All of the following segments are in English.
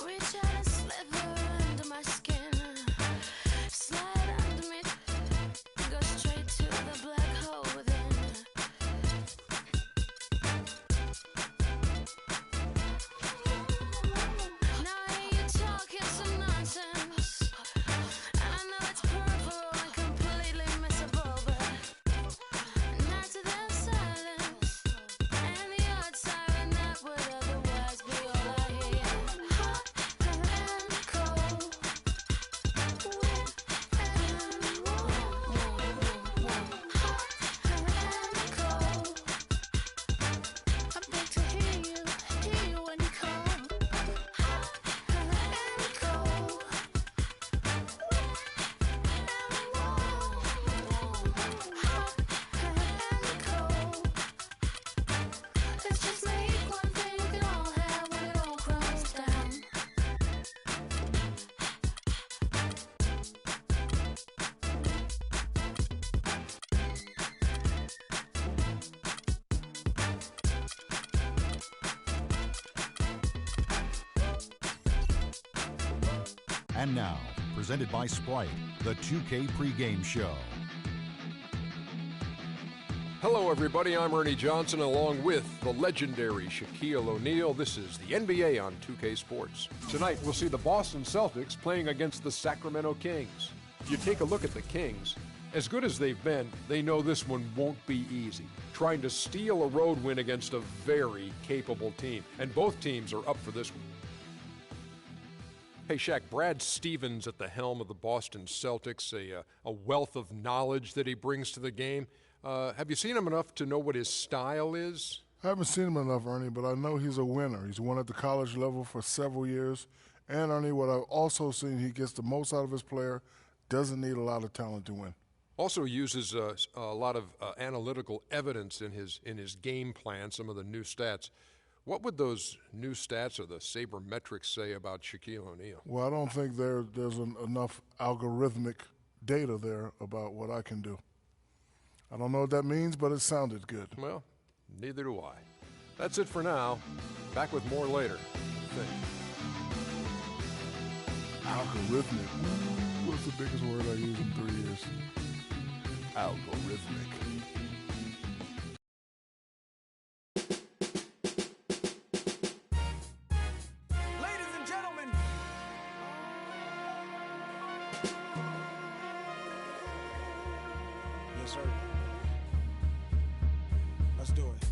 Reach out and sliver under my skin. Slide under me. Go straight to the black hole within. Now I hear you talking some nonsense. And I know it's peripheral and completely missable, but not to their silence. And the odd siren that would otherwise be all I hear. Hot and cold, wet and warm. Hot and cold. I beg to hear you when you call. Hot and cold, wet and warm. Hot and cold. Let's just make one thing we can all have when it all crumbles down. And now, presented by Sprite, the 2K pregame show. Hello, everybody. I'm Ernie Johnson, along with the legendary Shaquille O'Neal. This is the NBA on 2K Sports. Tonight, we'll see the Boston Celtics playing against the Sacramento Kings. If you take a look at the Kings, as good as they've been, they know this one won't be easy. Trying to steal a road win against a very capable team, and both teams are up for this one. Hey, Shaq, Brad Stevens at the helm of the Boston Celtics, a wealth of knowledge that he brings to the game. Have you seen him enough to know what his style is? I haven't seen him enough, Ernie, but I know he's a winner. He's won at the college level for several years. And, Ernie, what I've also seen, he gets the most out of his player, doesn't need a lot of talent to win. Also uses a lot of analytical evidence in his game plan, some of the new stats. What would those new stats or the sabermetrics say about Shaquille O'Neal? Well, I don't think there's enough algorithmic data there about what I can do. I don't know what that means, but it sounded good. Well, neither do I. That's it for now. Back with more later. Algorithmic. Ooh, what's the biggest word I use in 3 years? Algorithmic. Ladies and gentlemen. Yes, sir. Let's do it.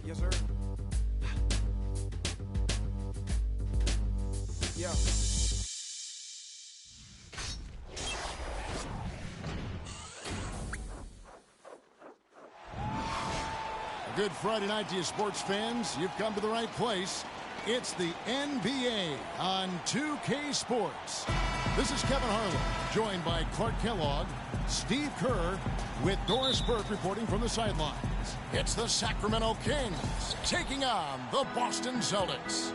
Yes, sir. Yeah. A good Friday night to you, sports fans. You've come to the right place. It's the NBA on 2K Sports. This is Kevin Harlan, joined by Clark Kellogg, Steve Kerr, with Doris Burke reporting from the sidelines. It's the Sacramento Kings taking on the Boston Celtics.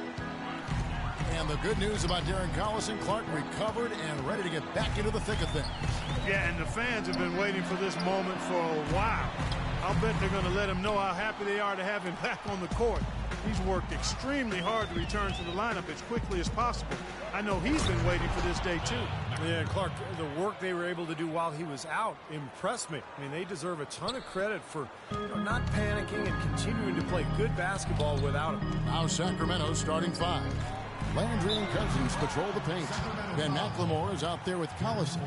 And the good news about Darren Collison, Clark recovered and ready to get back into the thick of things. Yeah, and the fans have been waiting for this moment for a while. I'll bet they're going to let him know how happy they are to have him back on the court. He's worked extremely hard to return to the lineup as quickly as possible. I know he's been waiting for this day, too. Yeah, Clark, the work they were able to do while he was out impressed me. I mean, they deserve a ton of credit for not panicking and continuing to play good basketball without him. Now Sacramento starting five. Landry and Cousins patrol the paint. Ben McLemore is out there with Collison.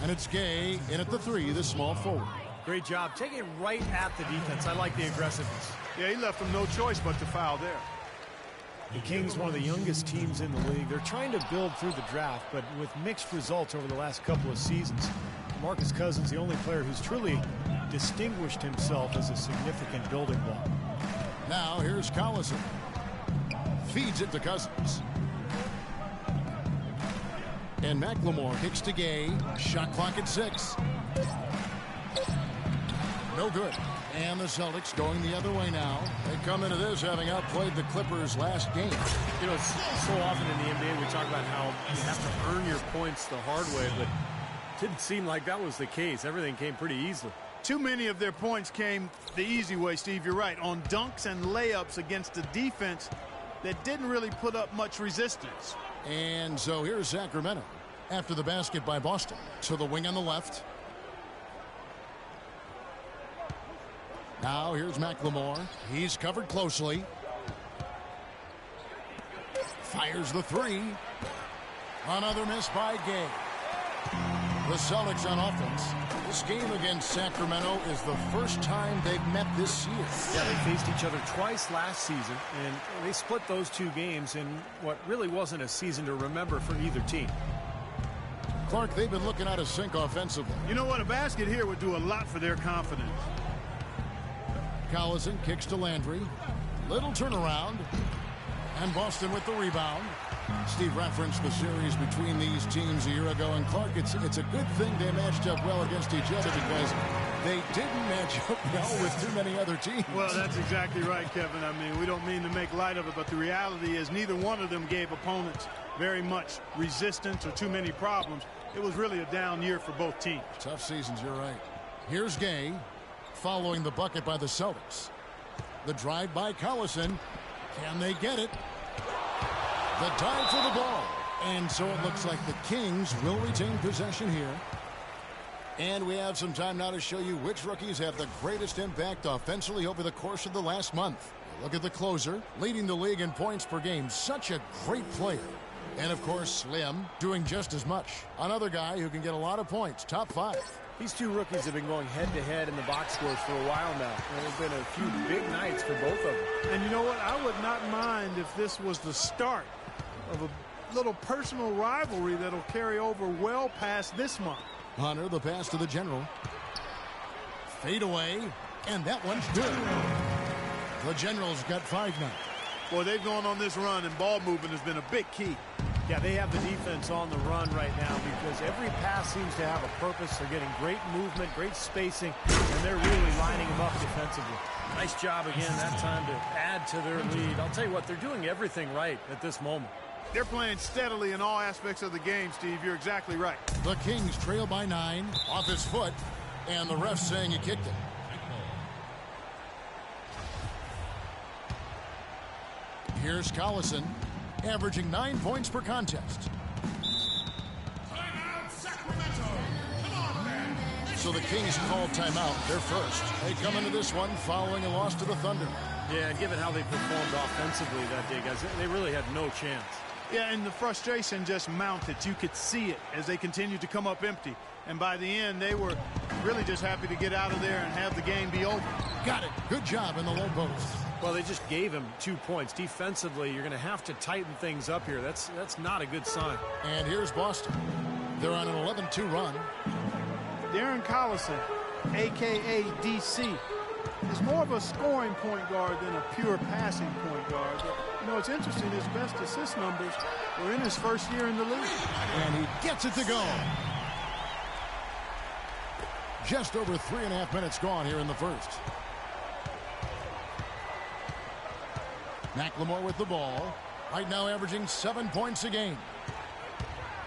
And it's Gay in at the three, the small forward. Great job taking it right at the defense. I like the aggressiveness. Yeah, he left him no choice but to foul there. The Kings, one of the youngest teams in the league. They're trying to build through the draft, but with mixed results over the last couple of seasons. Marcus Cousins, the only player who's truly distinguished himself as a significant building block. Now here's Collison. Feeds it to Cousins. And McLemore kicks to Gay. Shot clock at 6. No good. And the Celtics going the other way now. They come into this having outplayed the Clippers last game. You know, so often in the NBA we talk about how you have to earn your points the hard way, but it didn't seem like that was the case. Everything came pretty easily. Too many of their points came the easy way, Steve. You're right. On dunks and layups against a defense that didn't really put up much resistance. And so here's Sacramento after the basket by Boston. To the wing on the left. Now here's McLemore. He's covered closely. Fires the three. Another miss by Gay. The Celtics on offense. This game against Sacramento is the first time they've met this year. Yeah, they faced each other twice last season, and they split those two games in what really wasn't a season to remember for either team. Clark, they've been looking out of sync offensively. You know what? A basket here would do a lot for their confidence. Collison kicks to Landry. Little turnaround. And Boston with the rebound. Steve referenced the series between these teams a year ago. And Clark, it's a good thing they matched up well against each other because they didn't match up well with too many other teams. Well, that's exactly right, Kevin. I mean, we don't mean to make light of it, but the reality is neither one of them gave opponents very much resistance or too many problems. It was really a down year for both teams. Tough seasons, you're right. Here's Gay following the bucket by the Celtics. The drive by Collison. Can they get it? The dive for the ball. And so it looks like the Kings will retain possession here. And we have some time now to show you which rookies have the greatest impact offensively over the course of the last month. Look at the closer, leading the league in points per game. Such a great player. And, of course, Slim doing just as much. Another guy who can get a lot of points, top 5. These two rookies have been going head-to-head in the box scores for a while now. And there have been a few big nights for both of them. And you know what? I would not mind if this was the start of a little personal rivalry that'll carry over well past this month. Hunter, the pass to the general. Fade away, and that one's good. The General's got 5 now. Boy, they've gone on this run, and ball movement has been a big key. Yeah, they have the defense on the run right now because every pass seems to have a purpose. They're getting great movement, great spacing, and they're really lining them up defensively. Nice job again that time to add to their lead. I'll tell you what, they're doing everything right at this moment. They're playing steadily in all aspects of the game, Steve. You're exactly right. The Kings trail by 9, off his foot, and the ref saying he kicked it. Here's Collison, averaging 9 points per contest. Timeout, Sacramento. Come on, man. So the Kings call timeout. They're first. They come into this one following a loss to the Thunder. Yeah, given how they performed offensively that day, guys, they really had no chance. Yeah, and the frustration just mounted. You could see it as they continued to come up empty. And by the end, they were really just happy to get out of there and have the game be over. Got it. Good job in the low post. Well, they just gave him 2 points. Defensively, you're going to have to tighten things up here. That's not a good sign. And here's Boston. They're on an 11-2 run. Darren Collison, a.k.a. DC, is more of a scoring point guard than a pure passing point guard. But, you know, it's interesting. His best assist numbers were in his first year in the league. And he gets it to go. Just over 3.5 minutes gone here in the first. McLemore with the ball. Right now averaging 7 points a game.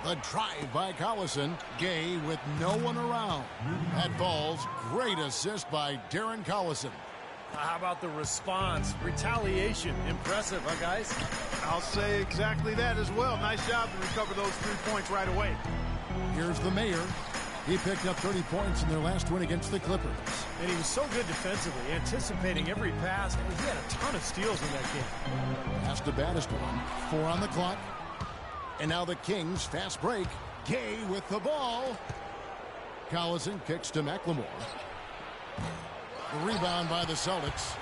The drive by Collison. Gay with no one around. That falls. Great assist by Darren Collison. How about the response? Retaliation. Impressive, huh, guys? I'll say exactly that as well. Nice job to recover those 3 points right away. Here's the mayor. He picked up 30 points in their last win against the Clippers. And he was so good defensively, anticipating every pass. I mean, he had a ton of steals in that game. Pass to baddest one. 4 on the clock. And now the Kings fast break. Gay with the ball. Collison kicks to McLemore. The rebound by the Celtics.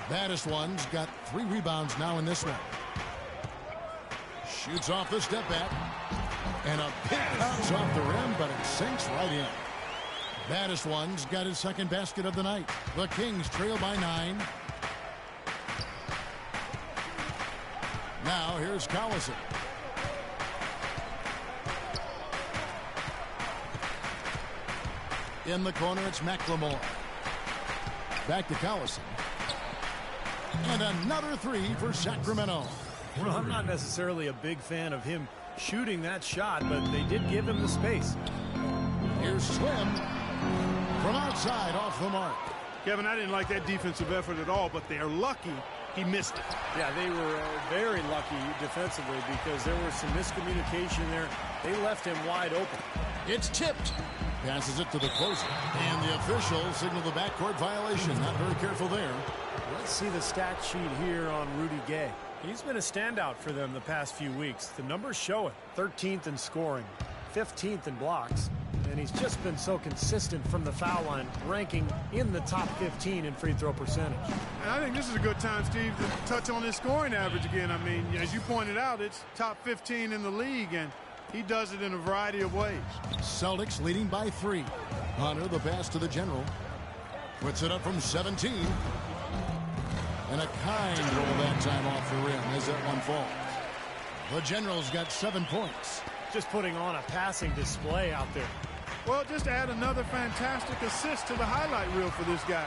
Baddest one's got 3 rebounds now in this one. Shoots off the step back. And a big bounce off the rim, but it sinks right in. Baddest one's got his second basket of the night. The Kings trail by 9. Now here's Collison. In the corner, it's McLemore. Back to Collison. And another 3 for Sacramento. Well, I'm not necessarily a big fan of him shooting that shot, but they did give him the space. Here's Slim. From outside, off the mark. Kevin, I didn't like that defensive effort at all, but they're lucky he missed it. Yeah, they were very lucky defensively because there was some miscommunication there. They left him wide open. It's tipped. Passes it to the closer. And the officials signal the backcourt violation. Not very careful there. Let's see the stat sheet here on Rudy Gay. He's been a standout for them the past few weeks. The numbers show it. 13th in scoring, 15th in blocks. And he's just been so consistent from the foul line, ranking in the top 15 in free throw percentage. And I think this is a good time, Steve, to touch on his scoring average again. I mean, as you pointed out, it's top 15 in the league, and he does it in a variety of ways. Celtics leading by 3. Hunter, the pass to the general. Puts it up from 17. And a kind roll that time off the rim as that one falls. The general's got 7 points. Just putting on a passing display out there. Well, just add another fantastic assist to the highlight reel for this guy.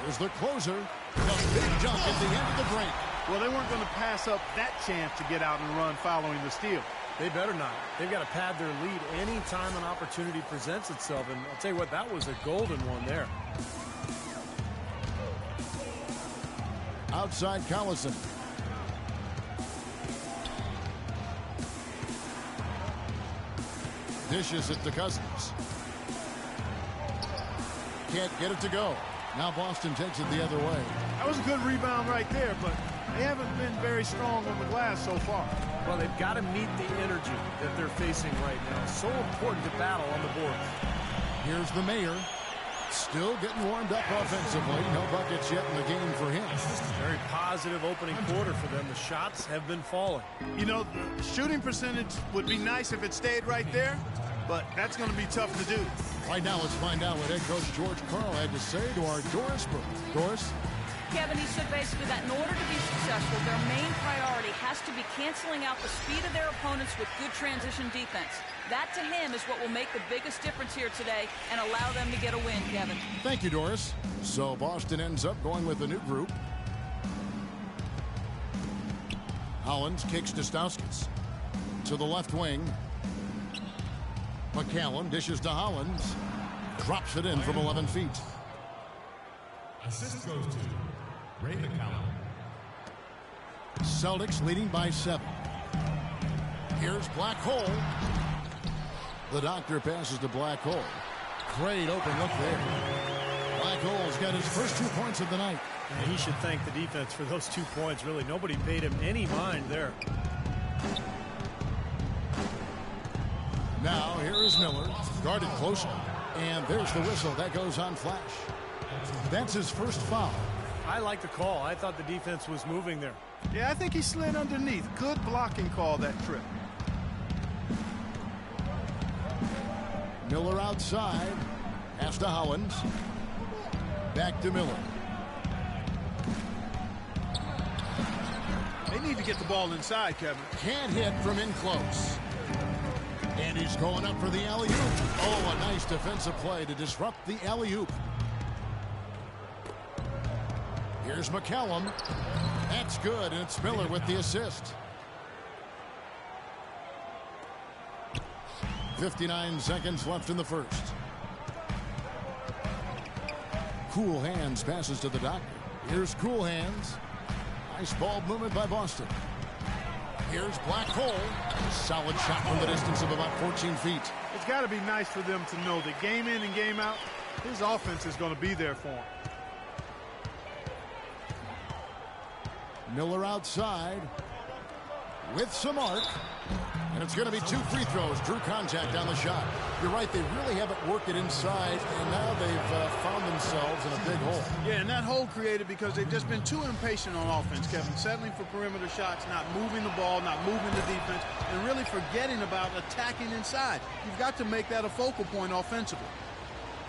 Here's the closer. The big jump at the end of the break. Well, they weren't going to pass up that chance to get out and run following the steal. They better not. They've got to pad their lead any time an opportunity presents itself. And I'll tell you what, that was a golden one there. Outside Collison. Dishes it to Cousins. Can't get it to go. Now Boston takes it the other way. That was a good rebound right there, but they haven't been very strong on the glass so far. Well, they've got to meet the energy that they're facing right now. So important to battle on the boards. Here's the mayor. Still getting warmed up offensively. No buckets yet in the game for him. Very positive opening quarter for them. The shots have been falling. You know, the shooting percentage would be nice if it stayed right there, but that's going to be tough to do. Right now, let's find out what head coach George Karl had to say to our Doris Burke. Doris? Kevin, he said basically that in order to be successful, their main priority has to be canceling out the speed of their opponents with good transition defense. That, to him, is what will make the biggest difference here today and allow them to get a win, Kevin. Thank you, Doris. So Boston ends up going with a new group. Hollins kicks to Stauskas. To the left wing. McCallum dishes to Hollins. Drops it in from 11 feet. Assist goes to Ray McCallum. Celtics leading by 7. Here's Black Hole. The doctor passes to Black Hole. Great open look there. Black Hole's got his first 2 points of the night. And he should thank the defense for those 2 points. Really, nobody paid him any mind there. Now, here is Miller. Guarded closer. And there's the whistle. That goes on Flash. That's his first foul. I like the call. I thought the defense was moving there. Yeah, I think he slid underneath. Good blocking call that trip. Miller outside. Pass to Hollins. Back to Miller. They need to get the ball inside, Kevin. Can't hit from in close. And he's going up for the alley-oop. Oh, a nice defensive play to disrupt the alley-oop. Here's McCallum. That's good, and it's Miller with the assist. 59 seconds left in the first. Cool Hands passes to the doctor. Here's Cool Hands. Nice ball movement by Boston. Here's Black Hole. Solid shot from the distance of about 14 feet. It's got to be nice for them to know that game in and game out, his offense is going to be there for him. Miller outside with some arc. And it's going to be 2 free throws. Drew contact on the shot. You're right, they really haven't worked it inside, and now they've found themselves in a big hole. Yeah, and that hole created because they've just been too impatient on offense, Kevin. Settling for perimeter shots, not moving the ball, not moving the defense, and really forgetting about attacking inside. You've got to make that a focal point offensively.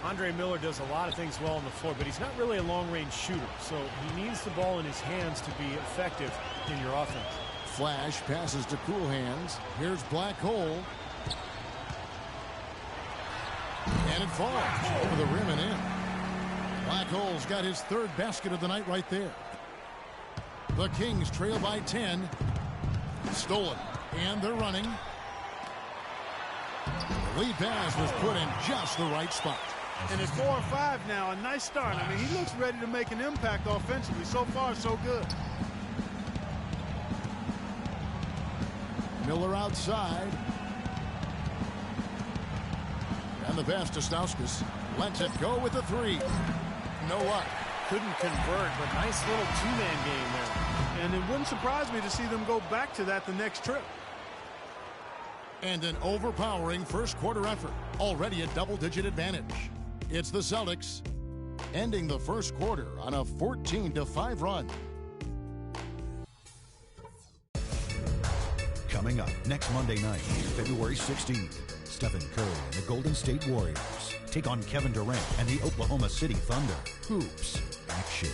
Andre Miller does a lot of things well on the floor, but he's not really a long-range shooter, so he needs the ball in his hands to be effective in your offense. Flash passes to Cool Hands. Here's Black Hole. And it falls over the rim and in. Black Hole's got his 3rd basket of the night right there. The Kings trail by 10. Stolen. And they're running. The lead pass was put in just the right spot. And at 4 or 5 now, a nice start. I mean, he looks ready to make an impact offensively. So far, so good. Miller outside. And the pass to Stauskas. Lets it go with the three. No luck. Couldn't convert, but nice little two-man game there. And it wouldn't surprise me to see them go back to that the next trip. And an overpowering first quarter effort. Already a double-digit advantage. It's the Celtics ending the first quarter on a 14-5 run. Coming up next Monday night, February 16th, Stephen Curry and the Golden State Warriors take on Kevin Durant and the Oklahoma City Thunder. Hoops action.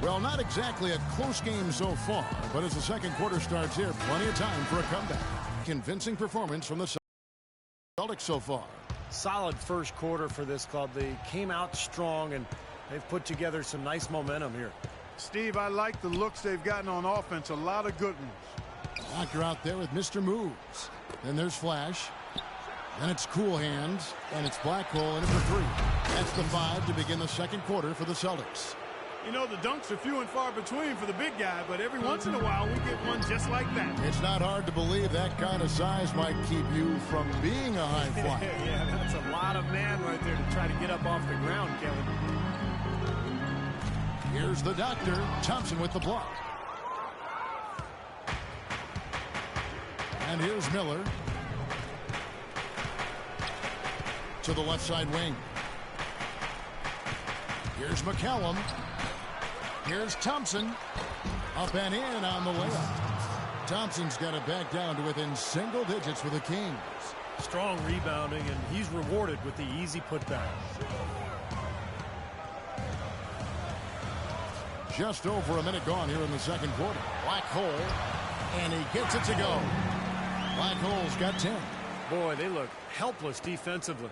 Well, not exactly a close game so far, but as the second quarter starts here, plenty of time for a comeback. Convincing performance from the Celtics so far. Solid first quarter for this club. They came out strong, and they've put together some nice momentum here. Steve, I like the looks they've gotten on offense. A lot of good ones. Doctor out there with Mr. Moves. Then there's Flash. Then it's Cool Hands. And it's Black Hole in it for three. That's the 5 to begin the second quarter for the Celtics. You know, the dunks are few and far between for the big guy, but every once in a while we get one just like that. It's not hard to believe that kind of size might keep you from being a high flyer. Yeah, that's a lot of man right there to try to get up off the ground, Kevin. Here's the Doctor. Thompson with the block. And here's Miller. To the left side wing. Here's McCallum. Here's Thompson. Up and in on the layup. Thompson's got it back down to within single digits for the Kings. Strong rebounding, and he's rewarded with the easy putback. Just over a minute gone here in the second quarter. Black Hole, and he gets it to go. Black Hole's got 10. Boy, they look helpless defensively.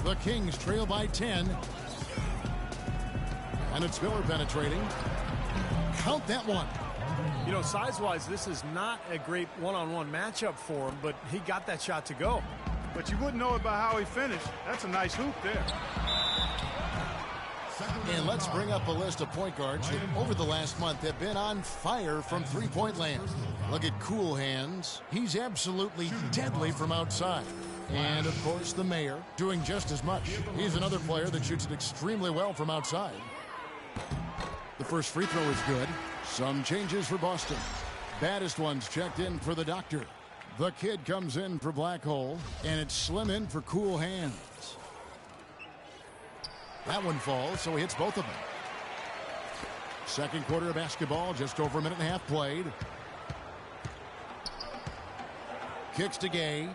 The Kings trail by 10. And it's Miller penetrating. Count that one. You know, size-wise, this is not a great one-on-one matchup for him, but he got that shot to go. But you wouldn't know it by how he finished. That's a nice hoop there. And let's bring up a list of point guards that over the last month have been on fire from three-point land. Look at Cool Hands. He's absolutely deadly from outside. And, of course, the mayor doing just as much. He's another player that shoots it extremely well from outside. The first free throw is good. Some changes for Boston. Baddest ones checked in for the Doctor. The Kid comes in for Black Hole, and it's Slim in for Cool Hands. That one falls, so he hits both of them. Second quarter of basketball, just over a minute and a half played. Kicks to Gay.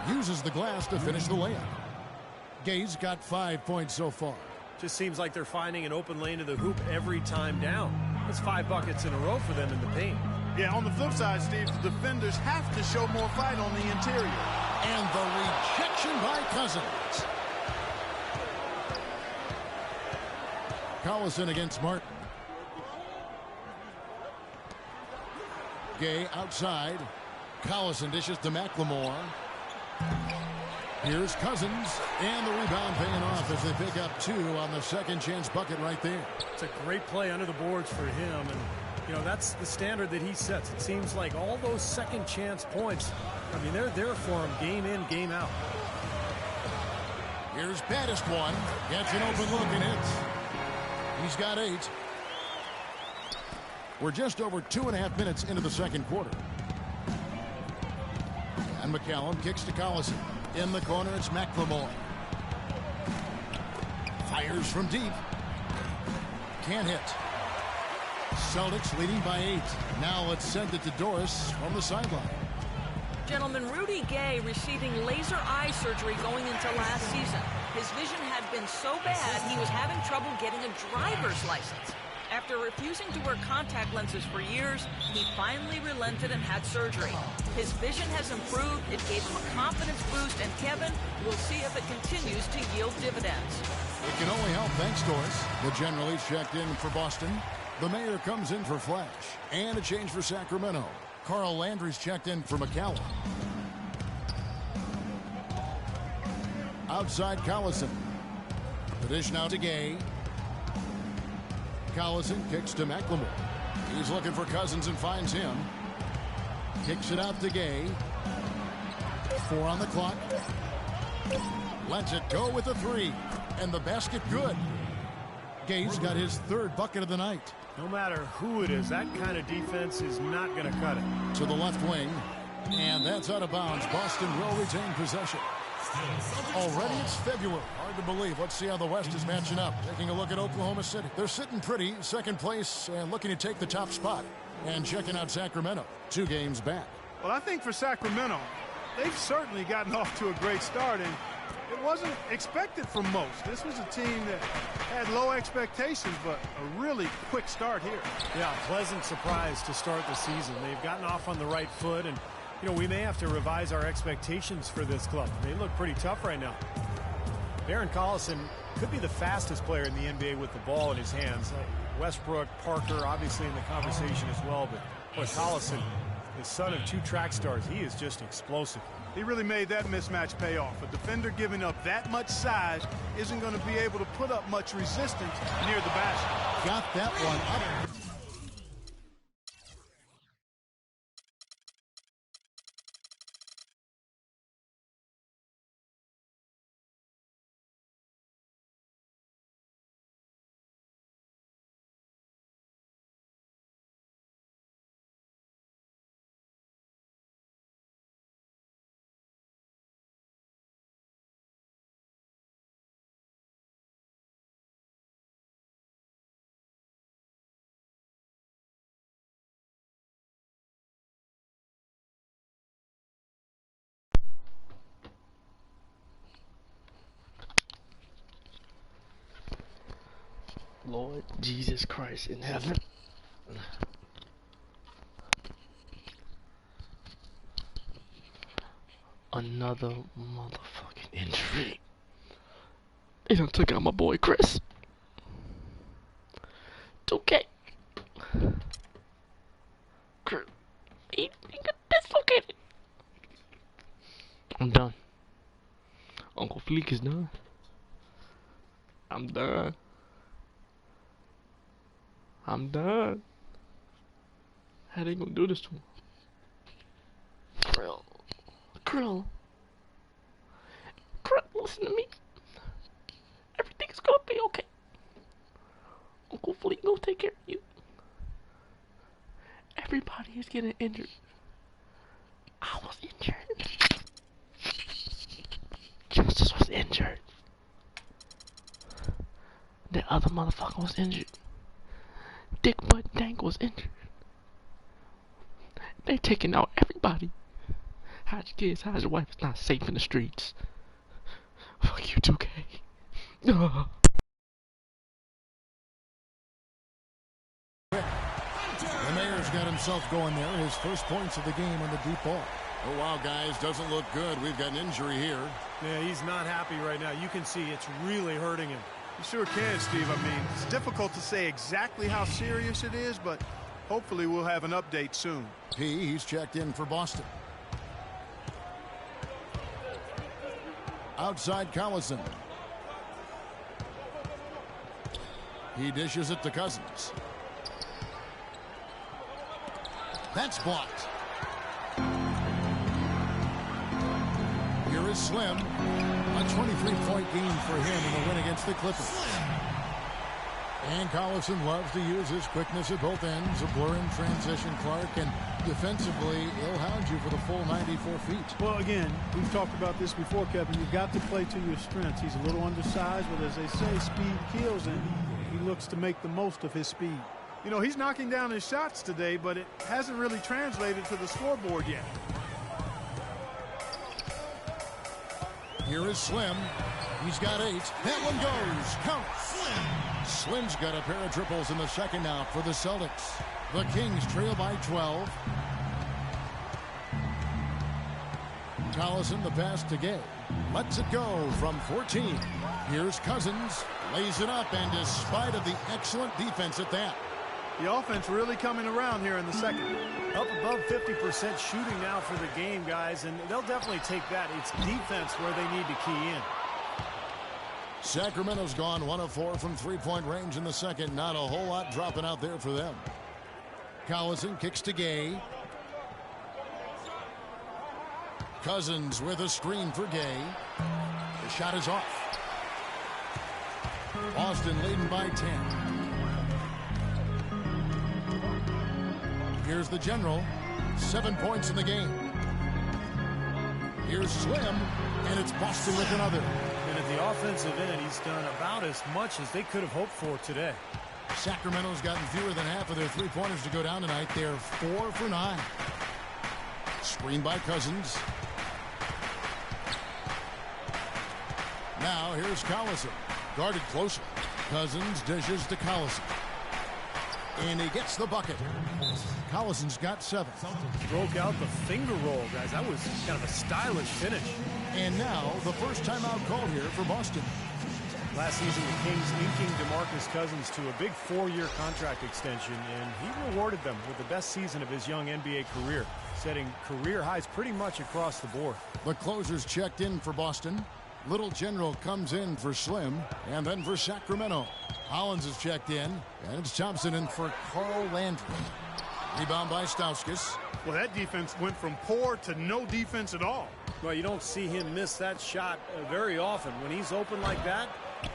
Uses the glass to finish the layup. Gay's got 5 points so far. Just seems like they're finding an open lane to the hoop every time down. That's 5 buckets in a row for them in the paint. Yeah, on the flip side, Steve, the defenders have to show more fight on the interior. And the rejection by Cousins. Collison against Martin. Gay outside. Collison dishes to McLemore. Here's Cousins, and the rebound paying off as they pick up 2 on the second chance bucket right there. It's a great play under the boards for him, and you know that's the standard that he sets. It seems like all those second chance points, I mean, they're there for him game in, game out. Here's baddest one, gets an open look and hits. He's got 8. We're just over 2.5 minutes into the second quarter. And McCallum kicks to Collison. In the corner, it's McLemore. Fires from deep. Can't hit. Celtics leading by 8. Now let's send it to Doris from the sideline. Gentlemen, Rudy Gay receiving laser eye surgery going into last season. His vision had been so bad he was having trouble getting a driver's license. After refusing to wear contact lenses for years, he finally relented and had surgery. His vision has improved, it gave him a confidence boost, and Kevin, we'll see if it continues to yield dividends. It can only help thanks to us. The generally checked in for Boston. The mayor comes in for Flash. And a change for Sacramento. Carl Landry's checked in for McCallum. Outside Collison. The dish now to Gay. Collison kicks to McLemore. He's looking for Cousins and finds him. Kicks it out to Gay. 4 on the clock. Lets it go with a 3. And the basket good. Gay's got his 3rd bucket of the night. No matter who it is, that kind of defense is not going to cut it. To the left wing. And that's out of bounds. Boston will retain possession. Already it's February. Hard to believe. Let's see how the West is matching up. Taking a look at Oklahoma City. They're sitting pretty, 2nd place, and looking to take the top spot. And checking out Sacramento, 2 games back. Well, I think for Sacramento, they've certainly gotten off to a great start, and it wasn't expected from most. This was a team that had low expectations, but a really quick start here. Yeah, pleasant surprise to start the season. They've gotten off on the right foot, and you know, we may have to revise our expectations for this club. They look pretty tough right now. Darren Collison could be the fastest player in the NBA with the ball in his hands. Westbrook, Parker, obviously in the conversation as well, but boy, Collison, the son of 2 track stars, he is just explosive. He really made that mismatch pay off. A defender giving up that much size isn't going to be able to put up much resistance near the basket. Got that one up. Lord Jesus Christ in heaven. Another motherfucking injury. They done took out my boy Chris. 2K. Chris, he got dislocated. I'm done. Uncle Fleek is done. I'm done. I'm done. How they gonna do this to him? Krill, listen to me. Everything's gonna be okay. Uncle Fleet gonna take care of you. Everybody is getting injured. I was injured. Justice was injured. The other motherfucker was injured. Dick Butt Dank was injured. They taking out everybody. How's your kids? How's your wife? It's not safe in the streets. Fuck you, 2K. The mayor's got himself going there. His first points of the game on the deep ball. Oh, wow, guys. Doesn't look good. We've got an injury here. Yeah, he's not happy right now. You can see it's really hurting him. You sure can, Steve. I mean, it's difficult to say exactly how serious it is, but hopefully we'll have an update soon. He's checked in for Boston. Outside Collison. He dishes it to Cousins. That's blocked. Here is Slim. A 23-point game for him in the win against the Clippers. And Collison loves to use his quickness at both ends. A blur in transition, Clark, and defensively, he'll hound you for the full 94 feet. Well, again, we've talked about this before, Kevin. You've got to play to your strengths. He's a little undersized, but as they say, speed kills, and he looks to make the most of his speed. You know, he's knocking down his shots today, but it hasn't really translated to the scoreboard yet. Here is Slim. He's got 8. That one goes. Count. Slim's got a pair of triples in the second now for the Celtics. The Kings trail by 12. Collison, the pass to Gay. Lets it go from 14. Here's Cousins. Lays it up, and despite of the excellent defense at that. The offense really coming around here in the second. Up above 50% shooting now for the game, guys, and they'll definitely take that. It's defense where they need to key in. Sacramento's gone 1 of 4 from three-point range in the second. Not a whole lot dropping out there for them. Collison kicks to Gay. Cousins with a screen for Gay. The shot is off. Boston leading by 10. Here's the general. 7 points in the game. Here's Slim, and it's Boston with another. And at the offensive end, he's done about as much as they could have hoped for today. Sacramento's gotten fewer than half of their three-pointers to go down tonight. They're 4 for 9. Screen by Cousins. Now here's Collison. Guarded closely. Cousins dishes to Collison. And he gets the bucket. Collison's got 7. Broke out the finger roll, guys. That was kind of a stylish finish. And now the first timeout call here for Boston. Last season, the Kings inking DeMarcus Cousins to a big 4-year contract extension, and he rewarded them with the best season of his young NBA career, setting career highs pretty much across the board. The closers checked in for Boston. Little General comes in for Slim, and then for Sacramento. Hollins is checked in, and it's Thompson in for Carl Landry. Rebound by Stauskas. Well, that defense went from poor to no defense at all. Well, you don't see him miss that shot very often. When he's open like that,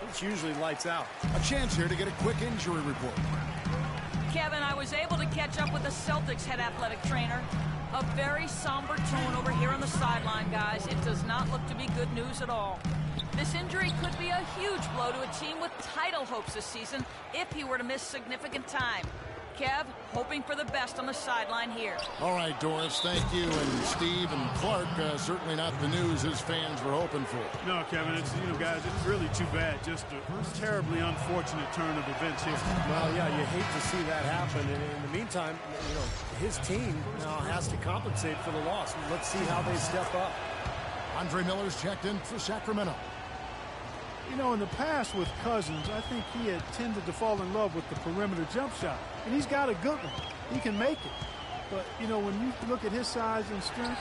it's usually lights out. A chance here to get a quick injury report. Kevin, I was able to catch up with the Celtics head athletic trainer. A very somber tone over here on the sideline, guys. It does not look to be good news at all. This injury could be a huge blow to a team with title hopes this season if he were to miss significant time. Kev, hoping for the best on the sideline here. All right, Doris, thank you. And Steve and Clark, certainly not the news his fans were hoping for. No, Kevin, it's, guys, it's really too bad. Just a terribly unfortunate turn of events here. Well, yeah, you hate to see that happen. And in the meantime, his team now has to compensate for the loss. Let's see how they step up. Andre Miller's checked in for Sacramento. In the past with Cousins, I think he had tended to fall in love with the perimeter jump shot. And he's got a good one. He can make it. But, when you look at his size and strength,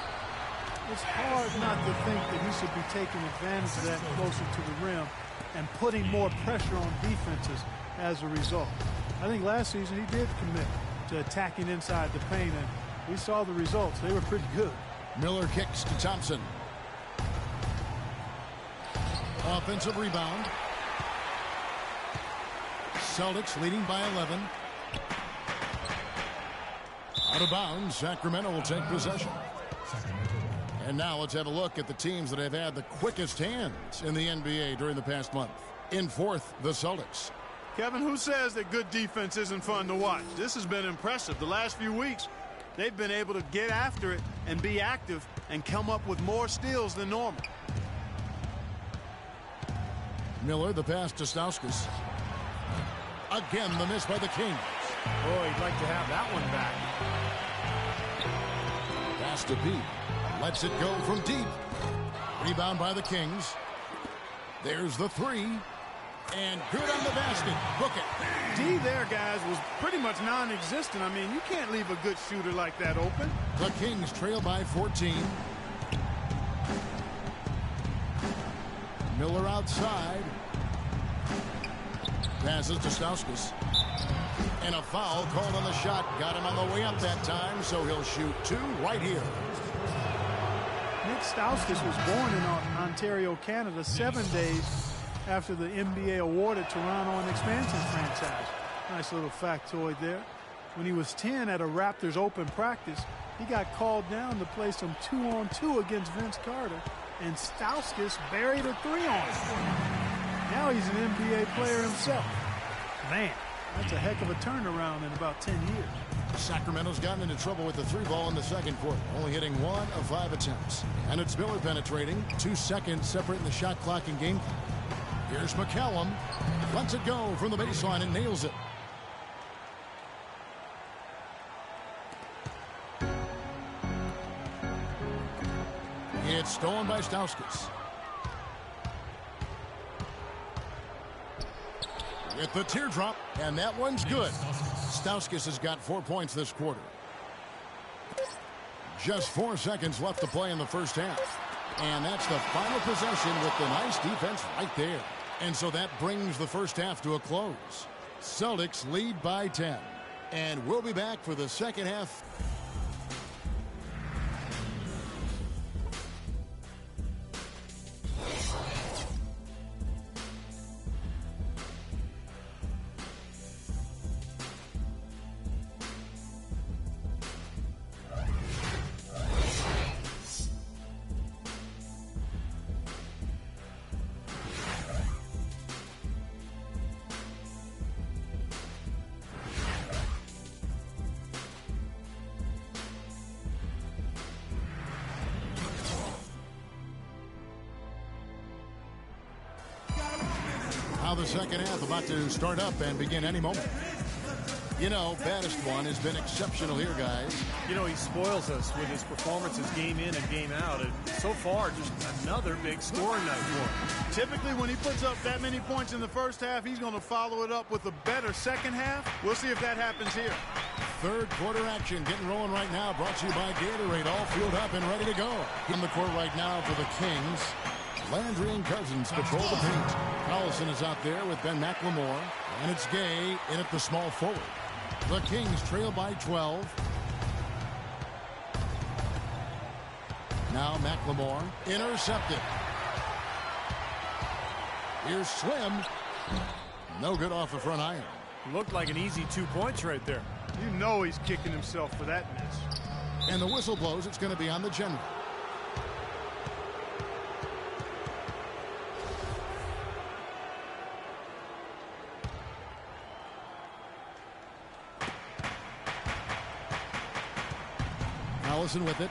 it's hard not to think that he should be taking advantage of that closer to the rim and putting more pressure on defenses as a result. I think last season he did commit to attacking inside the paint, and we saw the results. They were pretty good. Miller kicks to Thompson. Offensive rebound. Celtics leading by 11. Out of bounds, Sacramento will take possession. And now let's have a look at the teams that have had the quickest hands in the NBA during the past month. In fourth, the Celtics. Kevin, who says that good defense isn't fun to watch? This has been impressive. The last few weeks, they've been able to get after it and be active and come up with more steals than normal. Miller, the pass to Stauskas. Again, the miss by the Kings. Boy, he'd like to have that one back. Pass to B. Lets it go from deep. Rebound by the Kings. There's the three. And good on the basket. Book it. D there, guys, was pretty much non-existent. I mean, you can't leave a good shooter like that open. The Kings trail by 14. Miller outside. Passes to Stauskas. And a foul called on the shot. Got him on the way up that time, so he'll shoot 2 right here. Nick Stauskas was born in Ontario, Canada, 7 days after the NBA awarded Toronto an expansion franchise. Nice little factoid there. When he was 10 at a Raptors open practice, he got called down to play some 2-on-2 against Vince Carter, and Stauskas buried a 3 on him. Now he's an NBA player himself. Man, that's a heck of a turnaround in about 10 years. Sacramento's gotten into trouble with the 3 ball in the second quarter, only hitting 1 of 5 attempts. And it's Miller penetrating. 2 seconds separating the shot clock and game clock. Here's McCallum. Lets it go from the baseline and nails it. It's stolen by Stauskas. With the teardrop, and that one's good. Stauskas has got 4 points this quarter. Just 4 seconds left to play in the first half. And that's the final possession with the nice defense right there. And so that brings the first half to a close. Celtics lead by 10. And we'll be back for the second half. Now the second half about to start up and begin any moment. You know, baddest one has been exceptional here, guys. You know, he spoils us with his performances game in and game out. And so far, just another big scoring night for him. Typically, when he puts up that many points in the first half, he's going to follow it up with a better second half. We'll see if that happens here. Third quarter action getting rolling right now. Brought to you by Gatorade. All fueled up and ready to go. In the court right now for the Kings. Landry and Cousins control the paint. Collison is out there with Ben McLemore. And it's Gay in at the small forward. The Kings trail by 12. Now McLemore intercepted. Here's Slim. No good off the front iron. Looked like an easy 2 points right there. You know he's kicking himself for that miss. And the whistle blows. It's going to be on the general. Allison with it.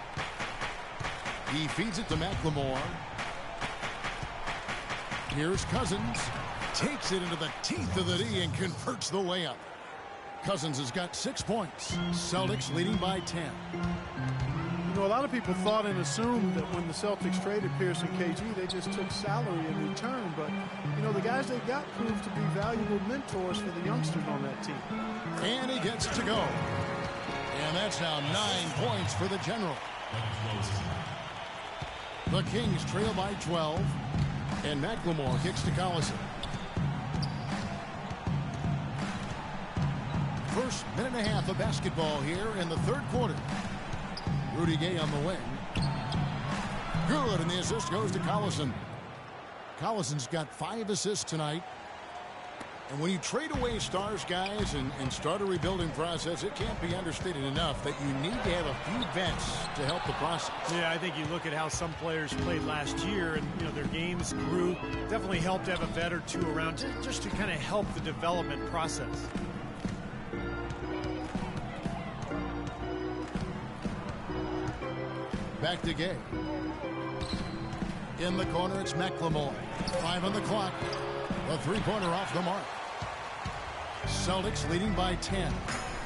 He feeds it to McLemore. Here's Cousins. Takes it into the teeth of the D and converts the layup. Cousins has got 6 points. Celtics leading by 10. You know, a lot of people thought and assumed that when the Celtics traded Pierce and KG, they just took salary in return. But, you know, the guys they got proved to be valuable mentors for the youngsters on that team. And he gets to go. And that's now 9 points for the General. The Kings trail by 12. And McLemore kicks to Collison. First minute and a half of basketball here in the third quarter. Rudy Gay on the wing. Good, and the assist goes to Collison. Collison's got 5 assists tonight. And when you trade away stars, guys, and start a rebuilding process, it can't be understated enough that you need to have a few vets to help the process. Yeah, I think you look at how some players played last year and, you know, their games grew. Definitely helped to have a vet or two around just to kind of help the development process. Back to Gay. In the corner, it's McLemore. 5 on the clock. A three-pointer off the mark. Celtics leading by 10.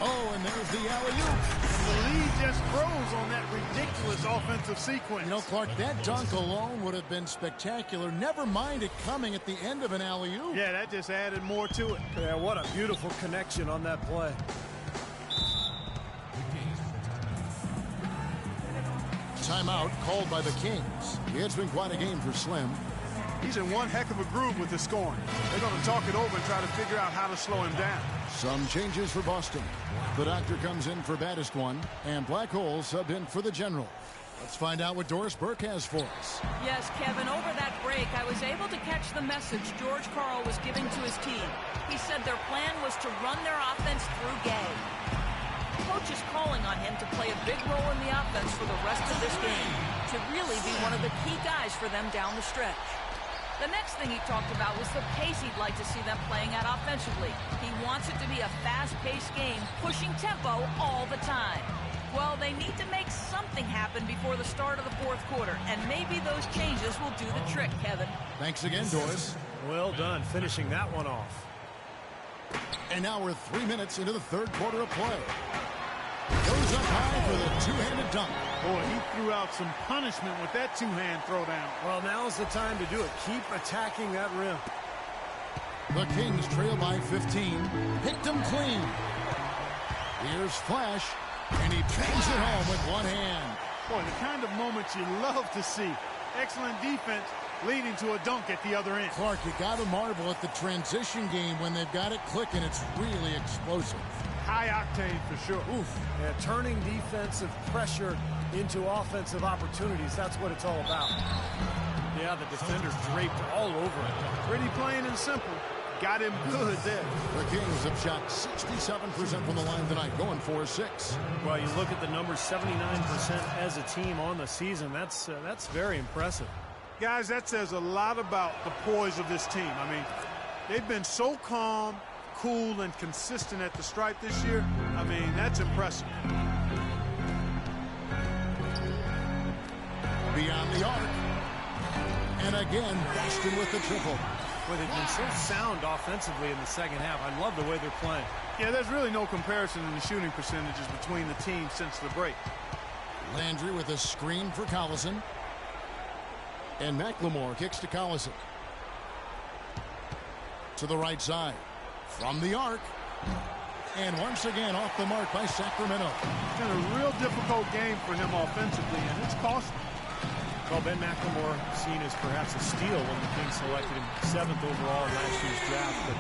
Oh, and there's the alley-oop. The lead just grows on that ridiculous offensive sequence. You know, Clark, that dunk alone would have been spectacular. Never mind it coming at the end of an alley-oop. Yeah, that just added more to it. Yeah, what a beautiful connection on that play. Timeout called by the Kings. It's been quite a game for Slim. He's in one heck of a groove with the scoring. They're going to talk it over and try to figure out how to slow him down. Some changes for Boston. The doctor comes in for baddest one, and Black Hole subbed in for the general. Let's find out what Doris Burke has for us. Yes, Kevin, over that break, I was able to catch the message George Karl was giving to his team. He said their plan was to run their offense through Gay. Coach is calling on him to play a big role in the offense for the rest of this game, to really be one of the key guys for them down the stretch. The next thing he talked about was the pace he'd like to see them playing at offensively. He wants it to be a fast-paced game, pushing tempo all the time. Well, they need to make something happen before the start of the fourth quarter, and maybe those changes will do the trick, Kevin. Thanks again, Doris. Well done, finishing that one off. And now we're 3 minutes into the third quarter of play. Goes up high for the two-handed dunk. Boy, he threw out some punishment with that two-hand throwdown. Well, now's the time to do it. Keep attacking that rim. The Kings trail by 15. Picked him clean. Here's Flash, and he bangs it home with one hand. Boy, the kind of moments you love to see. Excellent defense leading to a dunk at the other end. Clark, you got to marvel at the transition game when they've got it clicking. It's really explosive. High octane for sure. Oof. Yeah, turning defensive pressure into offensive opportunities. That's what it's all about. Yeah, the defender's draped all over it. Pretty plain and simple. Got him good there. The Kings have shot 67% from the line tonight, going 4-6. Well, you look at the numbers, 79% as a team on the season. That's very impressive. Guys, that says a lot about the poise of this team. I mean, they've been so calm, cool, and consistent at the stripe this year. I mean, that's impressive. Beyond the arc. And again, Boston with the triple. Well, they've been so sound offensively in the second half. I love the way they're playing. Yeah, there's really no comparison in the shooting percentages between the teams since the break. Landry with a screen for Collison. And McLemore kicks to Collison. To the right side. From the arc. And once again off the mark by Sacramento. It's been a real difficult game for him offensively, and it's cost him. Well, Ben McLemore seen as perhaps a steal when the Kings selected him 7th overall in last year's draft. But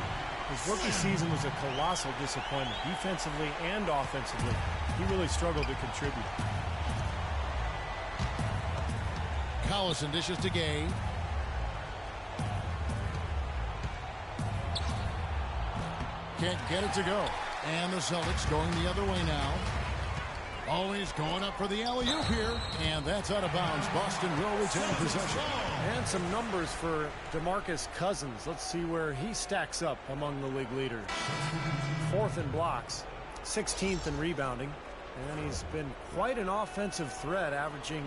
his rookie season was a colossal disappointment, defensively and offensively. He really struggled to contribute. Collison dishes to Gay. Can't get it to go. And the Celtics going the other way now. Always going up for the alley-oop here. And that's out of bounds. Boston will retain possession. And some numbers for DeMarcus Cousins. Let's see where he stacks up among the league leaders. 4th in blocks, 16th in rebounding. And he's been quite an offensive threat, averaging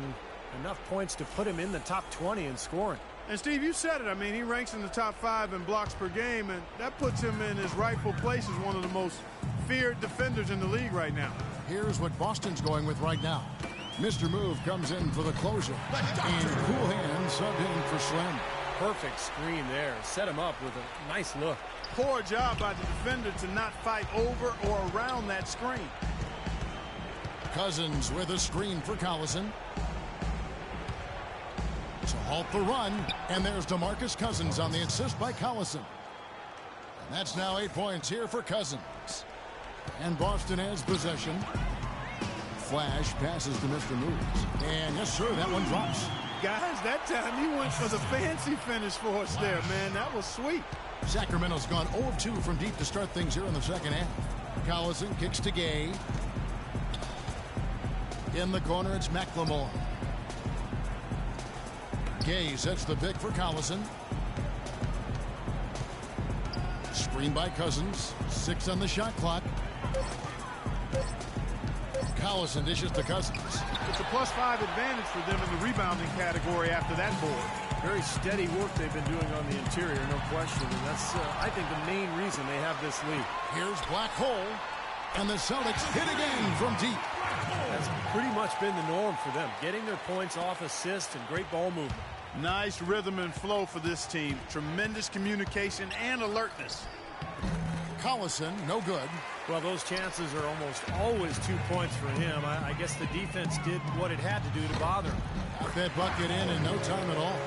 enough points to put him in the top 20 in scoring. And Steve, you said it. I mean, he ranks in the top 5 in blocks per game, and that puts him in his rightful place as one of the most feared defenders in the league right now. Here's what Boston's going with right now. Mr. Move comes in for the closure. And Cool Hand subbed in for Slim. Perfect screen there. Set him up with a nice look. Poor job by the defender to not fight over or around that screen. Cousins with a screen for Collison. To halt the run. And there's DeMarcus Cousins on the assist by Collison. And that's now 8 points here for Cousins. And Boston has possession. Flash passes to Mr. Moves. And yes, sir, that one drops. Guys, that time he went for the fancy finish for us there, man. That was sweet. Sacramento's gone 0 of 2 from deep to start things here in the second half. Collison kicks to Gay. In the corner, it's McLemore. Gay sets the pick for Collison. Screen by Cousins. 6 on the shot clock. Collison dishes to Cousins. It's a +5 advantage for them in the rebounding category after that board. Very steady work they've been doing on the interior, no question. And that's, I think, the main reason they have this lead. Here's Black Hole. And the Celtics hit again from deep. That's pretty much been the norm for them. Getting their points off assists and great ball movement. Nice rhythm and flow for this team. Tremendous communication and alertness. Collison, no good. Well, those chances are almost always 2 points for him. I guess the defense did what it had to do to bother him. Got that bucket in no time at all.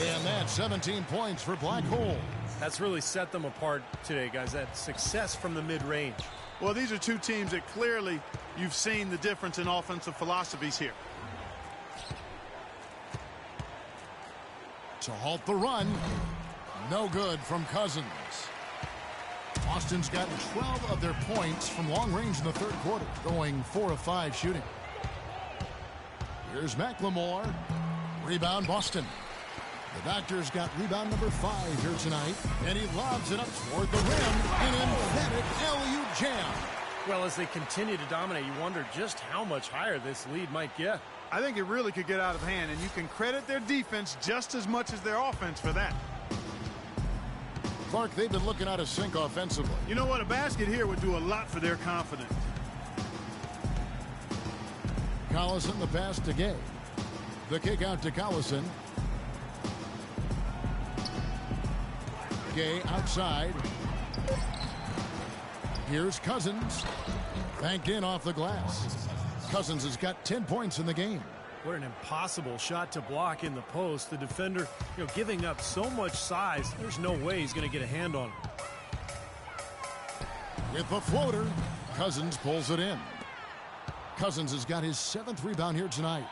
And that's 17 points for Black Hole. That's really set them apart today, guys. That success from the mid-range. Well, these are two teams that clearly you've seen the difference in offensive philosophies here. To halt the run. No good from Cousins. Boston's gotten 12 of their points from long range in the third quarter, going 4 of 5 shooting. Here's McLemore. Rebound Boston. The Doctor's got rebound number 5 here tonight. And he lobs it up toward the rim. An emphatic alley-oop jam. Well, as they continue to dominate, you wonder just how much higher this lead might get. I think it really could get out of hand, and you can credit their defense just as much as their offense for that. Clark, they've been looking out of sync offensively. You know what? A basket here would do a lot for their confidence. Collison, the pass to Gay. The kick out to Collison. Gay outside. Here's Cousins. Banked in off the glass. Cousins has got 10 points in the game. What an impossible shot to block in the post. The defender, giving up so much size, there's no way he's going to get a hand on it. With the floater, Cousins pulls it in. Cousins has got his 7th rebound here tonight.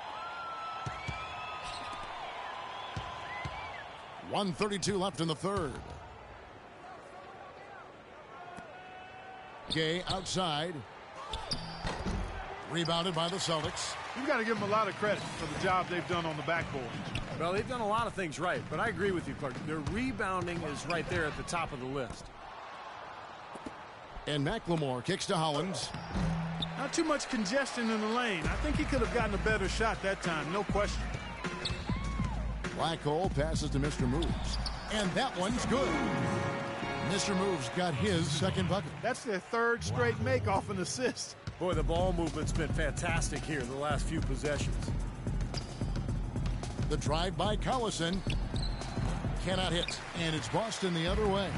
1:32 left in the third. Gay outside. Rebounded by the Celtics. You've got to give them a lot of credit for the job they've done on the backboard. Well, they've done a lot of things right, but I agree with you, Clark. Their rebounding is right there at the top of the list. And McLemore kicks to Hollins. Not too much congestion in the lane. I think he could have gotten a better shot that time, no question. Blackhole passes to Mr. Moves. And that one's good. Mr. Moves got his 2nd bucket. That's their 3rd straight make off an assist. Boy, the ball movement's been fantastic here the last few possessions. The drive by Collison. Cannot hit. And it's Boston the other way.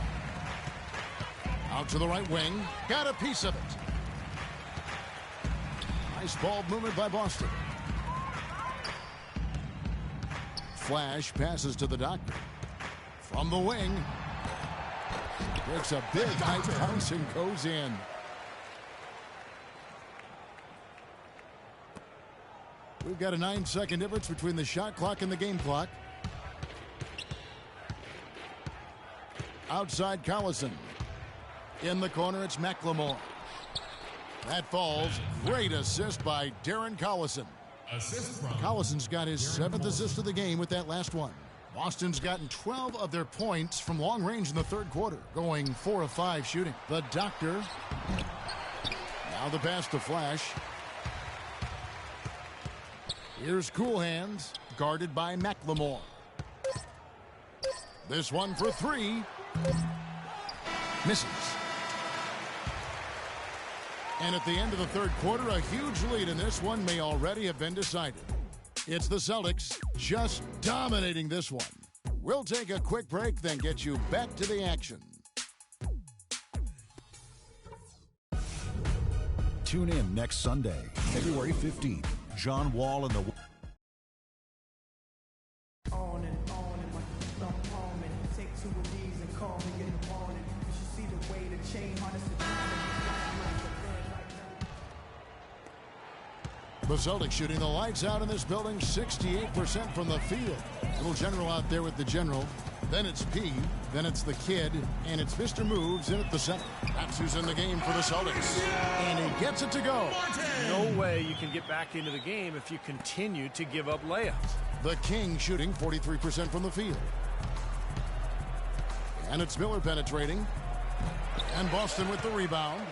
Out to the right wing. Got a piece of it. Nice ball movement by Boston. Flash passes to the doctor. From the wing. Takes a big high bounce and goes in. We've got a 9-second difference between the shot clock and the game clock. Outside Collison. In the corner, it's McLemore. That falls. Great assist by Darren Collison. Collison's got his 7th assist of the game with that last one. Boston's gotten 12 of their points from long range in the 3rd quarter, going 4 of 5 shooting. The doctor. Now the pass to Flash. Here's Cool Hands, guarded by McLemore. This one for 3. Misses. And at the end of the 3rd quarter, a huge lead in this one may already have been decided. It's the Celtics just dominating this one. We'll take a quick break, then get you back to the action. Tune in next Sunday, February 15th. John Wall and the... On and my thumb palming. Take 2 of these and call me in the morning. You should see the way the chain harness the time. The Celtics shooting the lights out in this building, 68% from the field. Little General out there with the General. Then it's P, then it's the Kid, and it's Mr. Moves in at the center. That's who's in the game for the Celtics. And he gets it to go. No way you can get back into the game if you continue to give up layups. The King shooting 43% from the field. And it's Miller penetrating. And Boston with the rebound.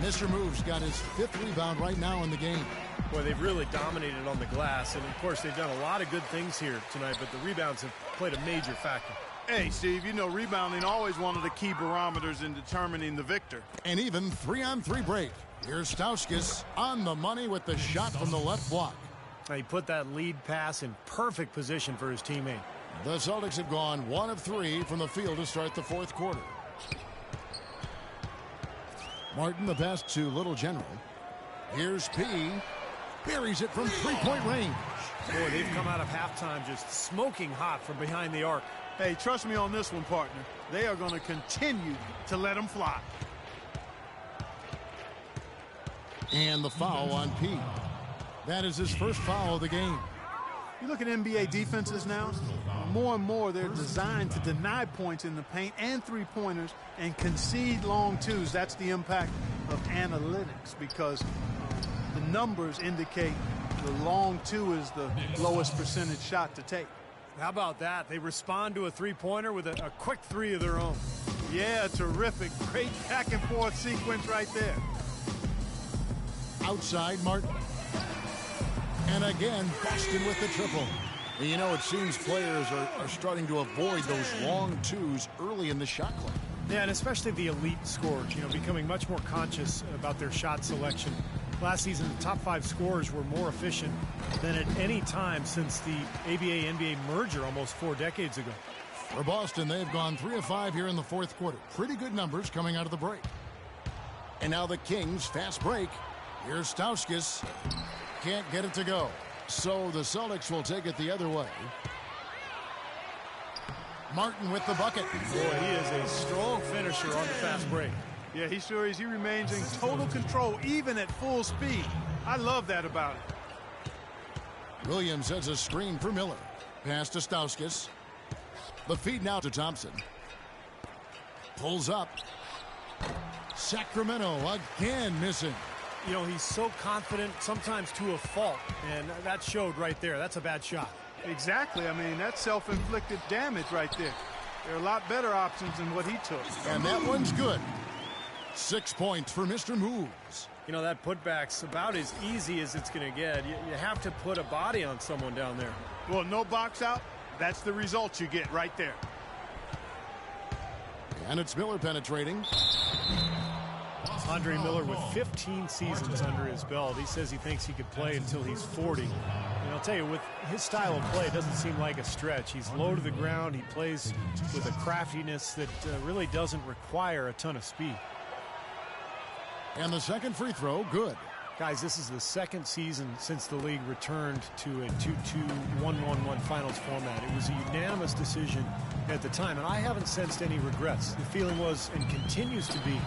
Mr. Moves got his 5th rebound right now in the game. Boy, they've really dominated on the glass, and of course they've done a lot of good things here tonight, but the rebounds have played a major factor. Hey, Steve, you know rebounding always one of the key barometers in determining the victor. And even 3-on-3 break. Here's Stauskas on the money with the shot from the left block. He put that lead pass in perfect position for his teammate. The Celtics have gone 1 of 3 from the field to start the 4th quarter. Martin, the pass to Little General. Here's P. Buries it from 3-point range. Boy, they've come out of halftime just smoking hot from behind the arc. Hey, trust me on this one, partner. They are going to continue to let them fly. And the foul on P. That is his 1st foul of the game. You look at NBA defenses now, more and more they're designed to deny points in the paint and 3-pointers and concede long 2s. That's the impact of analytics, because the numbers indicate the long 2 is the lowest percentage shot to take. How about that? They respond to a 3-pointer with a quick 3 of their own. Yeah, terrific. Great back and forth sequence right there. Outside, Martin. And again, Boston with the triple. You know, it seems players are starting to avoid those long twos early in the shot clock. Yeah, and especially the elite scorers, you know, becoming much more conscious about their shot selection. Last season, the top 5 scorers were more efficient than at any time since the ABA-NBA merger almost 4 decades ago. For Boston, they've gone 3 of 5 here in the fourth quarter. Pretty good numbers coming out of the break. And now the Kings, fast break. Here's Stauskas. Can't get it to go. So the Celtics will take it the other way. Martin with the bucket. Boy, he is a strong finisher on the fast break. Yeah, he sure is. He remains in total control, even at full speed. I love that about him. Williams has a screen for Miller. Pass to Stauskas. The feed now to Thompson. Pulls up. Sacramento again missing. You know, he's so confident, sometimes to a fault, and that showed right there. That's a bad shot. Exactly. I mean, that's self-inflicted damage right there. There are a lot better options than what he took. And that one's good. 6 points for Mr. Moves. You know, that putback's about as easy as it's going to get. You have to put a body on someone down there. Well, no box out. That's the result you get right there. And it's Miller penetrating. Andre Miller with 15 seasons under his belt. He says he thinks he could play until he's 40. And I'll tell you, with his style of play, it doesn't seem like a stretch. He's low to the ground. He plays with a craftiness that really doesn't require a ton of speed. And the second free throw, good. Guys, this is the second season since the league returned to a 2-2-1-1-1 finals format. It was a unanimous decision at the time, and I haven't sensed any regrets. The feeling was, and continues to be,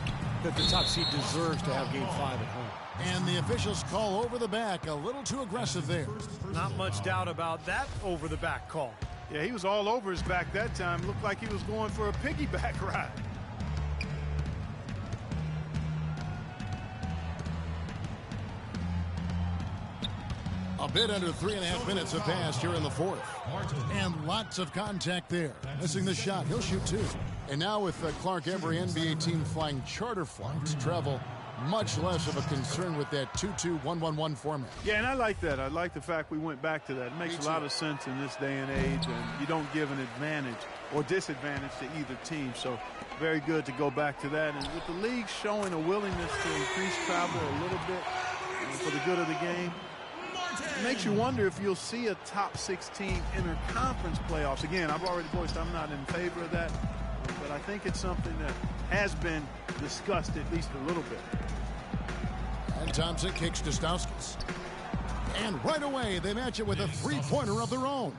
that the top seed deserves to have Game 5 at home. And the officials call over the back, a little too aggressive there. Not much doubt about that over the back call. Yeah, he was all over his back that time. Looked like he was going for a piggyback ride. A bit under 3.5 minutes have passed here in the fourth. And lots of contact there. Missing the shot. He'll shoot 2. And now with Clark, every NBA team flying charter flights, travel much less of a concern with that 2-2-1-1-1 format. Yeah, and I like that. I like the fact we went back to that. It makes a lot of sense in this day and age, and you don't give an advantage or disadvantage to either team. So very good to go back to that. And with the league showing a willingness to increase travel a little bit for the good of the game, it makes you wonder if you'll see a top 16 interconference playoffs. Again, I've already voiced I'm not in favor of that, but I think it's something that has been discussed at least a little bit. And Thompson kicks to Stauskas. And right away, they match it with a three-pointer of their own.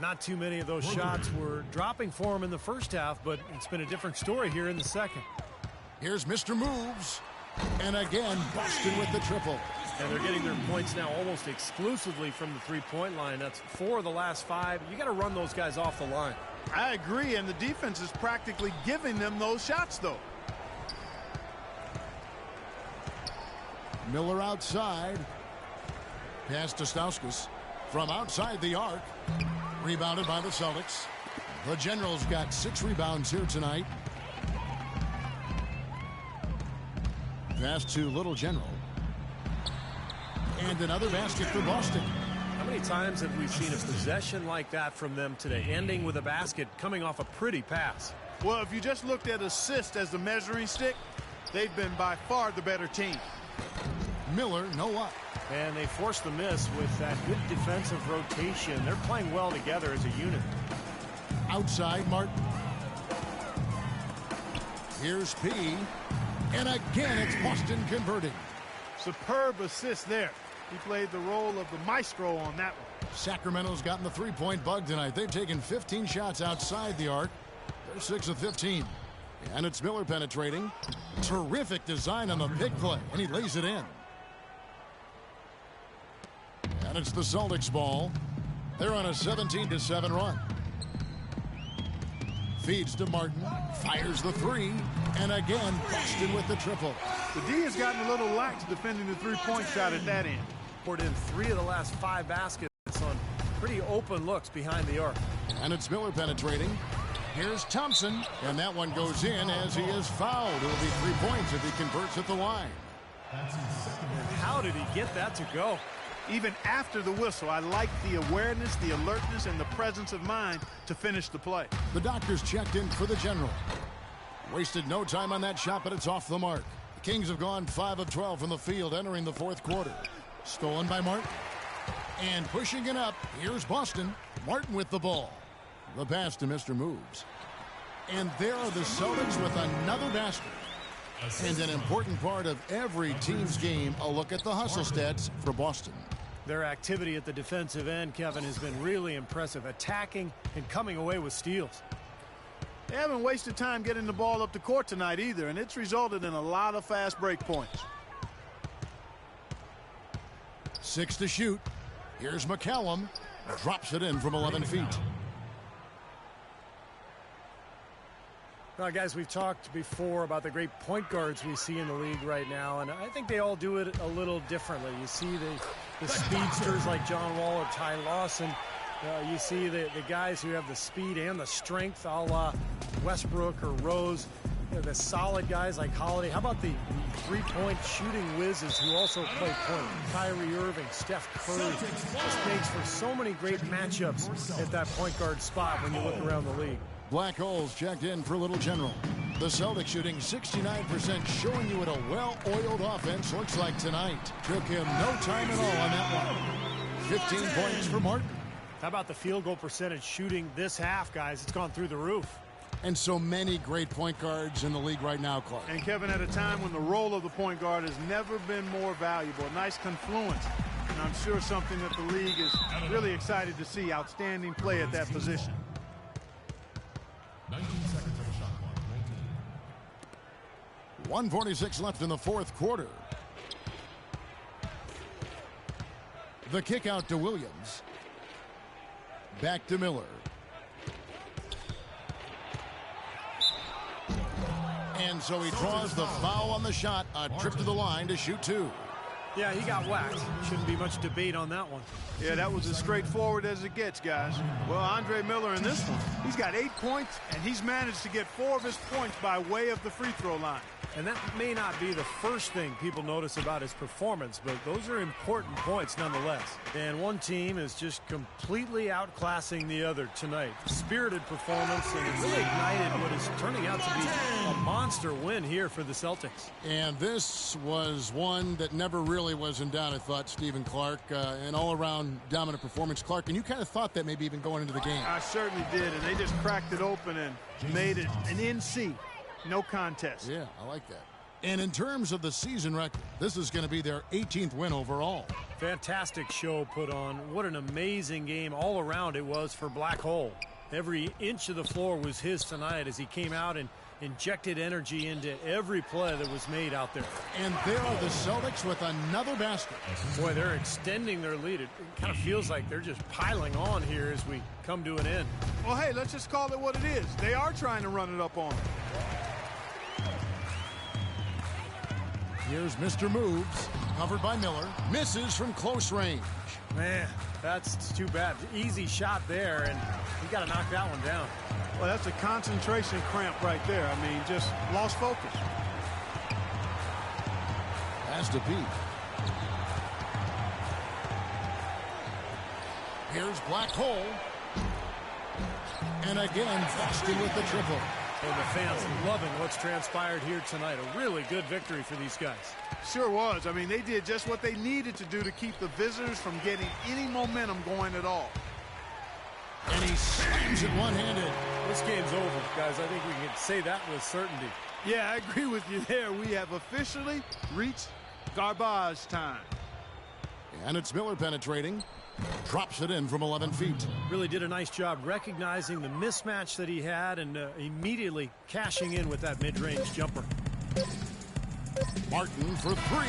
Not too many of those shots were dropping for him in the first half, but it's been a different story here in the second. Here's Mr. Moves. And again, Boston with the triple. And they're getting their points now almost exclusively from the three-point line. That's 4 of the last 5. You got to run those guys off the line. I agree, and the defense is practically giving them those shots, though. Miller outside. Pass to Stauskas from outside the arc. Rebounded by the Celtics. The Generals got 6 rebounds here tonight. Pass to Little General. And another basket for Boston. How many times have we seen a possession like that from them today, ending with a basket coming off a pretty pass? Well, if you just looked at assist as the measuring stick, they've been by far the better team. Miller, no up. And they forced the miss with that good defensive rotation. They're playing well together as a unit. Outside, Martin. Here's P. And again, it's Boston converting. Superb assist there. He played the role of the maestro on that one. Sacramento's gotten the three-point bug tonight. They've taken 15 shots outside the arc. They're 6 of 15. And it's Miller penetrating. Terrific design on the big play, and he lays it in. And it's the Celtics ball. They're on a 17-7 run. Feeds to Martin. Fires the 3. And again, Boston with the triple. The D has gotten a little lax defending the three-point shot at that end. Poured in 3 of the last 5 baskets on pretty open looks behind the arc. And it's Miller penetrating. Here's Thompson. And that one goes in as he is fouled. It'll be 3 points if he converts at the line. And how did he get that to go? Even after the whistle, I like the awareness, the alertness, and the presence of mind to finish the play. The doctors checked in for the general. Wasted no time on that shot, but it's off the mark. The Kings have gone 5 of 12 from the field entering the fourth quarter. Stolen by Martin. And pushing it up, here's Boston. Martin with the ball. The pass to Mr. Moves. And there are the Celtics with another basket. And an important part of every team's game, a look at the hustle stats for Boston. Their activity at the defensive end, Kevin, has been really impressive, attacking and coming away with steals. They haven't wasted time getting the ball up the court tonight either, and it's resulted in a lot of fast break points. 6 to shoot. Here's McCallum. Drops it in from 11 feet. Well, guys, we've talked before about the great point guards we see in the league right now, and I think they all do it a little differently. You see the speedsters like John Wall or Ty Lawson. You see the guys who have the speed and the strength, a la Westbrook or Rose. The solid guys like Holiday. How about the three-point shooting whizzes who also play point? Kyrie Irving, Steph Curry. This makes for so many great matchups at that point guard spot when you look around the league. Black holes checked in for Little General. The Celtics shooting 69%, showing you what a well-oiled offense looks like tonight. Took him no time at all on that one. 15 points for Martin. How about the field goal percentage shooting this half, guys? It's gone through the roof. And so many great point guards in the league right now, Clark. And Kevin, at a time when the role of the point guard has never been more valuable. A nice confluence. And I'm sure something that the league is really excited to see. Outstanding play at that position. 19 seconds on the shot clock. 1:46 left in the fourth quarter. The kick out to Williams. Back to Miller. And so he draws the foul on the shot. A trip to the line to shoot 2. Yeah, he got whacked. Shouldn't be much debate on that one. Yeah, that was as straightforward as it gets, guys. Well, Andre Miller in this one, he's got 8 points, and he's managed to get 4 of his points by way of the free throw line. And that may not be the first thing people notice about his performance, but those are important points nonetheless. And one team is just completely outclassing the other tonight. Spirited performance, and it really ignited what is turning out to be a monster win here for the Celtics. And this was one that never really was in doubt, I thought, Stephen Clark. An all-around dominant performance, Clark. And you kind of thought that maybe even going into the game. I certainly did, and they just cracked it open and made it an NC. No contest. Yeah, I like that. And in terms of the season record, this is going to be their 18th win overall. Fantastic show put on. What an amazing game all around it was for Black Hole. Every inch of the floor was his tonight as he came out and injected energy into every play that was made out there. And there are the Celtics with another basket. Boy, they're extending their lead. It kind of feels like they're just piling on here as we come to an end. Well, hey, let's just call it what it is. They are trying to run it up on them. Here's Mr. Moves, covered by Miller. Misses from close range. Man, that's too bad. Easy shot there, and you got to knock that one down. Well, that's a concentration cramp right there. I mean, just lost focus. Pass to Pete. Here's Black Hole. And again, Boston with the triple. And the fans loving what's transpired here tonight. A really good victory for these guys. Sure was. I mean, they did just what they needed to do to keep the visitors from getting any momentum going at all. And he slams it one-handed. This game's over, guys. I think we can say that with certainty. Yeah, I agree with you there. We have officially reached garbage time. And it's Miller penetrating. Drops it in from 11 feet. Really did a nice job recognizing the mismatch that he had and immediately cashing in with that mid-range jumper. Martin for 3.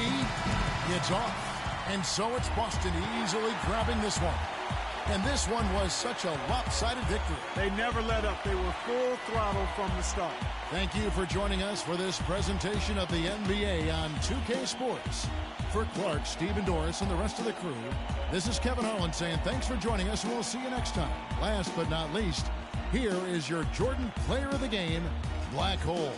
It's off. And so it's Boston easily grabbing this one. And this one was such a lopsided victory. They never let up. They were full throttle from the start. Thank you for joining us for this presentation of the NBA on 2K Sports. For Clark, Stephen Doris, and the rest of the crew, this is Kevin Harlan saying thanks for joining us, and we'll see you next time. Last but not least, here is your Jordan Player of the Game, Black Hole.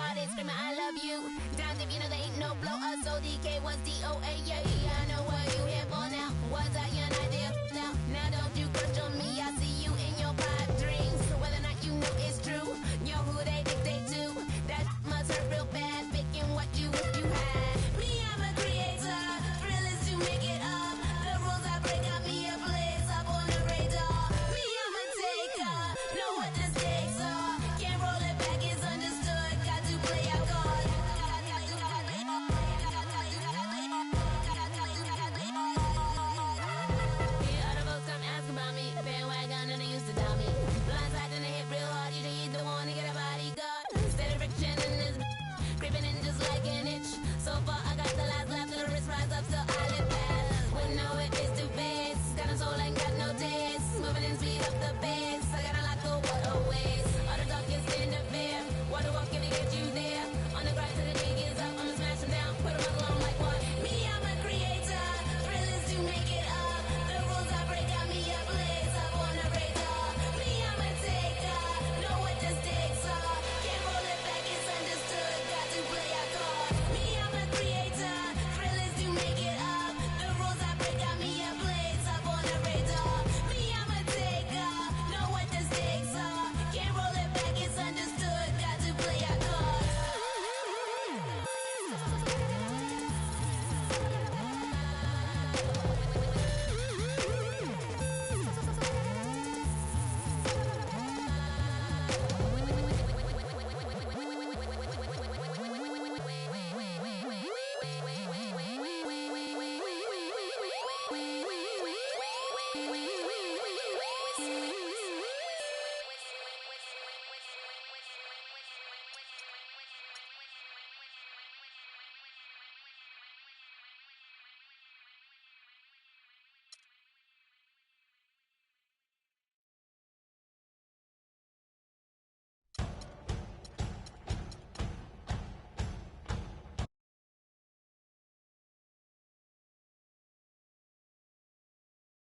while they screaming I love you. Times if you know they ain't no blow up, so DK was DOA. Yeah, I know what you here for now. Was I your idea? Now don't you crush on me. I see you in your pipe dreams. Whether or not you know it's true.